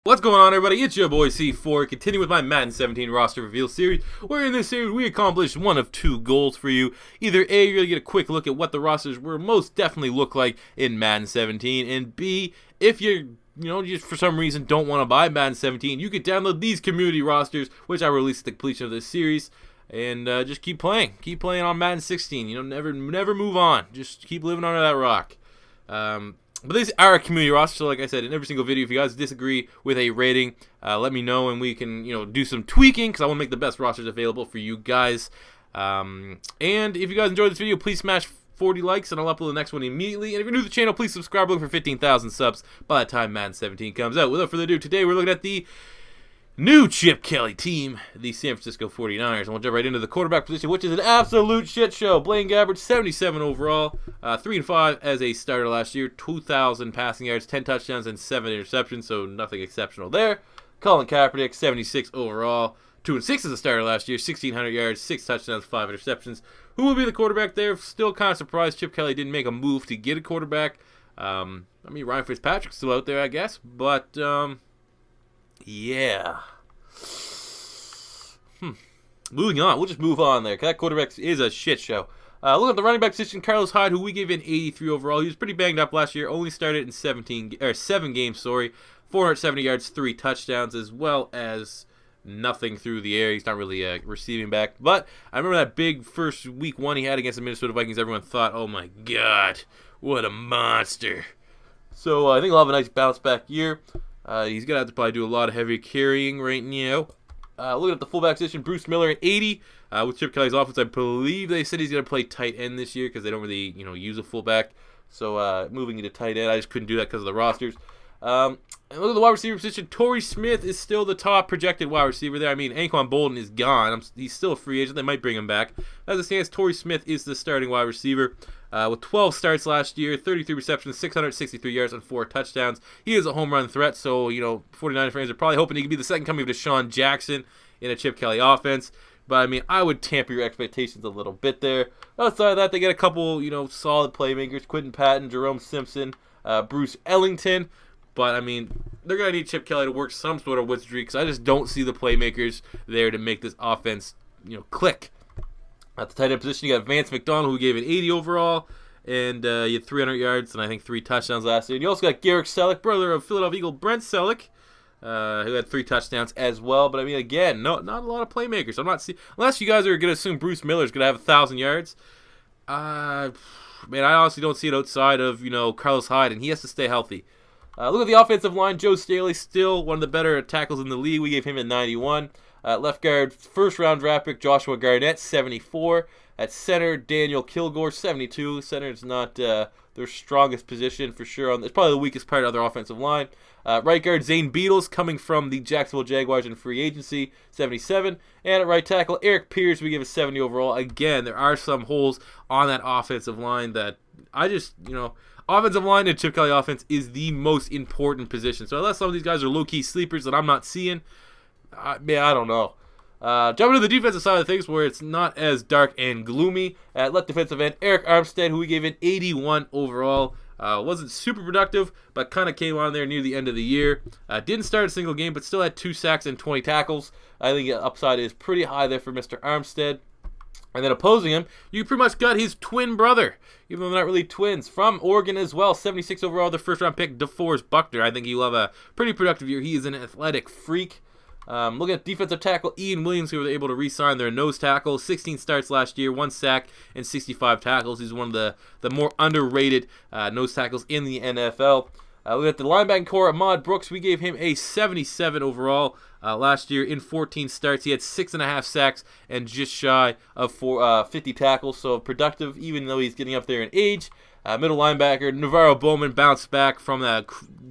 What's going on, everybody? It's your boy C4, continuing with my Madden 17 roster reveal series, where in this series we accomplished one of two goals for you. Either A, you're going to get a quick look at what the rosters will most definitely look like in Madden 17, and B, if you just for some reason don't want to buy Madden 17, you could download these community rosters, which I released at the completion of this series, and just keep playing. Keep playing on Madden 16. Never move on. Just keep living under that rock. But these are a community roster, so like I said in every single video, if you guys disagree with a rating, let me know and we can do some tweaking, because I want to make the best rosters available for you guys. And if you guys enjoyed this video, please smash 40 likes and I'll upload the next one immediately. And if you're new to the channel, please subscribe. We're looking for 15,000 subs by the time Madden 17 comes out. Without further ado, today we're looking at the new Chip Kelly team, the San Francisco 49ers. And we'll jump right into the quarterback position, which is an absolute shit show. Blaine Gabbert, 77 overall, 3-5 as a starter last year, 2,000 passing yards, 10 touchdowns, and 7 interceptions, so nothing exceptional there. Colin Kaepernick, 76 overall, 2-6 as a starter last year, 1,600 yards, 6 touchdowns, 5 interceptions. Who will be the quarterback there? Still kind of surprised Chip Kelly didn't make a move to get a quarterback. Ryan Fitzpatrick's still out there, I guess, but yeah. Moving on. We'll just move on there, because that quarterback is a shit show. Look at the running back position, Carlos Hyde, who we gave in 83 overall. He was pretty banged up last year. Only started in 7 games, 470 yards, 3 touchdowns, as well as nothing through the air. He's not really a receiving back. But I remember that big first week one he had against the Minnesota Vikings. Everyone thought, oh my God, what a monster. So I think he'll have a nice bounce back year. He's going to have to probably do a lot of heavy carrying right now. Looking at the fullback position, Bruce Miller at 80. With Chip Kelly's offense, I believe they said he's going to play tight end this year because they don't really, use a fullback. So moving into tight end, I just couldn't do that because of the rosters. And look at the wide receiver position. Torrey Smith is still the top projected wide receiver there. I mean, Antoine Bethea is gone. He's still a free agent. They might bring him back. As it stands, Torrey Smith is the starting wide receiver. With 12 starts last year, 33 receptions, 663 yards, and 4 touchdowns. He is a home run threat, so, 49er fans are probably hoping he could be the second coming of Deshaun Jackson in a Chip Kelly offense. But, I mean, I would tamper your expectations a little bit there. Outside of that, they get a couple, solid playmakers. Quentin Patton, Jerome Simpson, Bruce Ellington. But, I mean, they're going to need Chip Kelly to work some sort of wizardry, because I just don't see the playmakers there to make this offense, click. At the tight end position, you got Vance McDonald, who gave it 80 overall, and he had 300 yards and I think 3 touchdowns last year. And you also got Garrett Celek, brother of Philadelphia Eagle Brent Celek, who had 3 touchdowns as well. But I mean, again, not a lot of playmakers. Unless you guys are going to assume Bruce Miller's going to have 1,000 yards. Man, I honestly don't see it outside of Carlos Hyde, and he has to stay healthy. Look at the offensive line. Joe Staley, still one of the better tackles in the league. We gave him a 91. Left guard, first-round draft pick Joshua Garnett, 74. At center, Daniel Kilgore, 72. Center is not their strongest position for sure. It's probably the weakest part of their offensive line. Right guard, Zane Beadles, coming from the Jacksonville Jaguars in free agency, 77. And at right tackle, Eric Pierce, we give a 70 overall. Again, there are some holes on that offensive line that offensive line in Chip Kelly offense is the most important position. So unless some of these guys are low-key sleepers that I'm not seeing, man, I don't know. Jumping to the defensive side of things, where it's not as dark and gloomy. At left defensive end, Arik Armstead, who we gave an 81 overall. Wasn't super productive, but kind of came on there near the end of the year. Didn't start a single game, but still had 2 sacks and 20 tackles. I think the upside is pretty high there for Mr. Armstead. And then opposing him, you pretty much got his twin brother, even though they're not really twins, from Oregon as well. 76 overall, the first-round pick, DeForest Buckner. I think he'll have a pretty productive year. He is an athletic freak. Looking at defensive tackle, Ian Williams, who were able to re-sign their nose tackle. 16 starts last year, 1 sack, and 65 tackles. He's one of the more underrated nose tackles in the NFL. Looking at the linebacking core, Ahmad Brooks, we gave him a 77 overall last year in 14 starts. He had 6.5 sacks and just shy of 50 tackles, so productive even though he's getting up there in age. Middle linebacker, Navorro Bowman, bounced back from that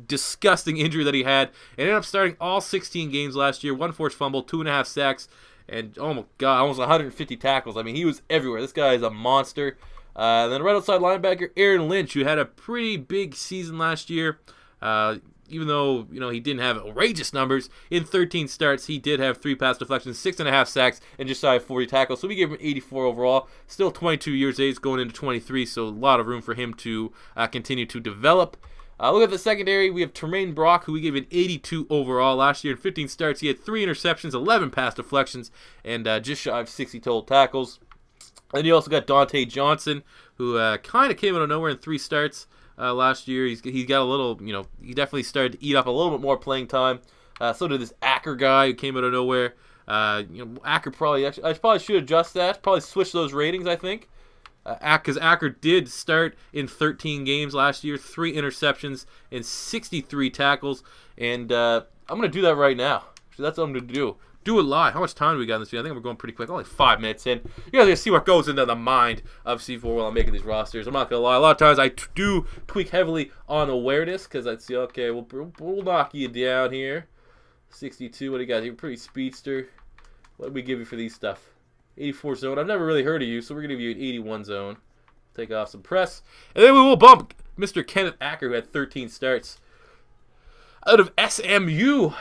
disgusting injury that he had and ended up starting all 16 games last year. 1 forced fumble, 2.5 sacks, and oh my God, almost 150 tackles. I mean, he was everywhere. This guy is a monster. And then right outside linebacker, Lynch, who had a pretty big season last year. Even though, he didn't have outrageous numbers, in 13 starts, he did have 3 pass deflections, 6.5 sacks, and just shy of 40 tackles. So we gave him 84 overall. Still 22 years of age, going into 23, so a lot of room for him to continue to develop. Look at the secondary. We have Tremaine Brock, who we gave an 82 overall last year. In 15 starts, he had 3 interceptions, 11 pass deflections, and just shy of 60 total tackles. And you also got Dante Johnson, who kind of came out of nowhere in 3 starts last year. He's got a little, he definitely started to eat up a little bit more playing time. So did this Acker guy who came out of nowhere. Acker I probably should adjust that. Probably switch those ratings, I think. Because Acker did start in 13 games last year, 3 interceptions and 63 tackles. And I'm going to do that right now. So that's what I'm going to do. Do it live. How much time do we got in this video? I think we're going pretty quick. Only 5 minutes in. You guys are going to see what goes into the mind of C4 while I'm making these rosters. I'm not going to lie. A lot of times I do tweak heavily on awareness because I'd say, okay, we'll knock you down here. 62. What do you got? You're pretty speedster. What did we give you for these stuff? 84 zone. I've never really heard of you, so we're going to give you an 81 zone. Take off some press. And then we will bump Mr. Kenneth Acker, who had 13 starts. Out of SMU.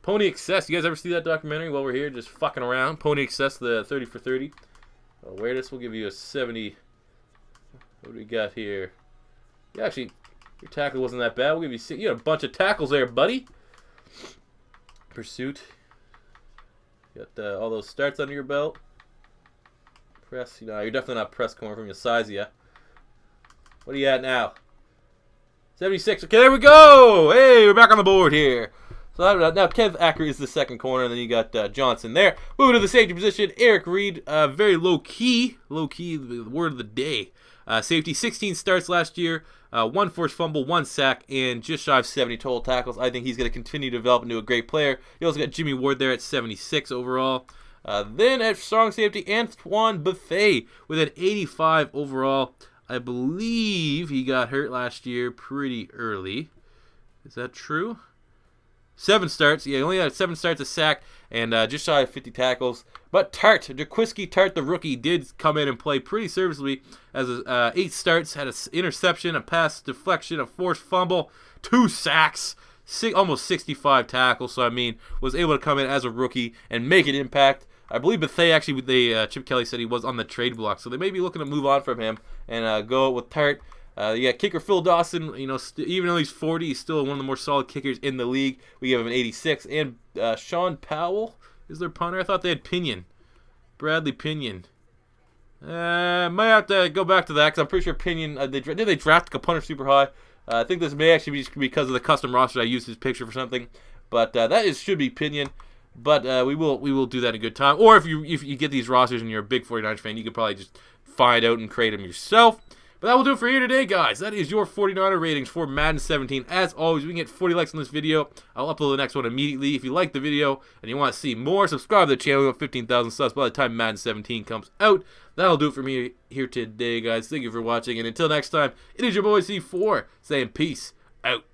Pony Excess. You guys ever see that documentary while we're here just fucking around? Pony Excess, the 30 for 30. Awareness, we'll give you a 70. What do we got here? Yeah, actually, your tackle wasn't that bad. We'll give you had a bunch of tackles there, buddy. Pursuit. You got all those starts under your belt. Press, you're definitely not press corner from your size yet. What are you at now? 76. Okay, there we go. Hey, we're back on the board here. So now Kev Acker is the second corner, and then you got Johnson there. Moving to the safety position, Arik Reid, very low-key, the word of the day. Safety, 16 starts last year, 1 forced fumble, 1 sack, and just shy of 70 total tackles. I think he's going to continue to develop into a great player. You also got Jimmy Ward there at 76 overall. Then at strong safety, Antoine Bethea with an 85 overall. I believe he got hurt last year pretty early. Is that true? 7 starts. Yeah, he only had 7 starts, a sack, and just shy of 50 tackles. But Jaquiski Tart, the rookie, did come in and play pretty serviceably as 8 starts, had an interception, a pass deflection, a forced fumble, 2 sacks, almost 65 tackles. So, was able to come in as a rookie and make an impact. I believe Bethea, actually, Chip Kelly said he was on the trade block. So they may be looking to move on from him and go with Tart. You got kicker Phil Dawson, even though he's 40, he's still one of the more solid kickers in the league. We give him an 86. And Sean Powell is their punter. I thought they had Pinion. Bradley Pinion. Might have to go back to that because I'm pretty sure Pinion, did they draft a punter super high? I think this may actually be because of the custom roster. I used his picture for something. But should be Pinion. But we will do that in good time. Or if you get these rosters and you're a big 49ers fan, you could probably just find out and create them yourself. But that will do it for here today, guys. That is your 49er ratings for Madden 17. As always, we can get 40 likes on this video. I'll upload the next one immediately. If you like the video and you want to see more, subscribe to the channel. We have 15,000 subs by the time Madden 17 comes out. That'll do it for me here today, guys. Thank you for watching. And until next time, it is your boy C4 saying peace out.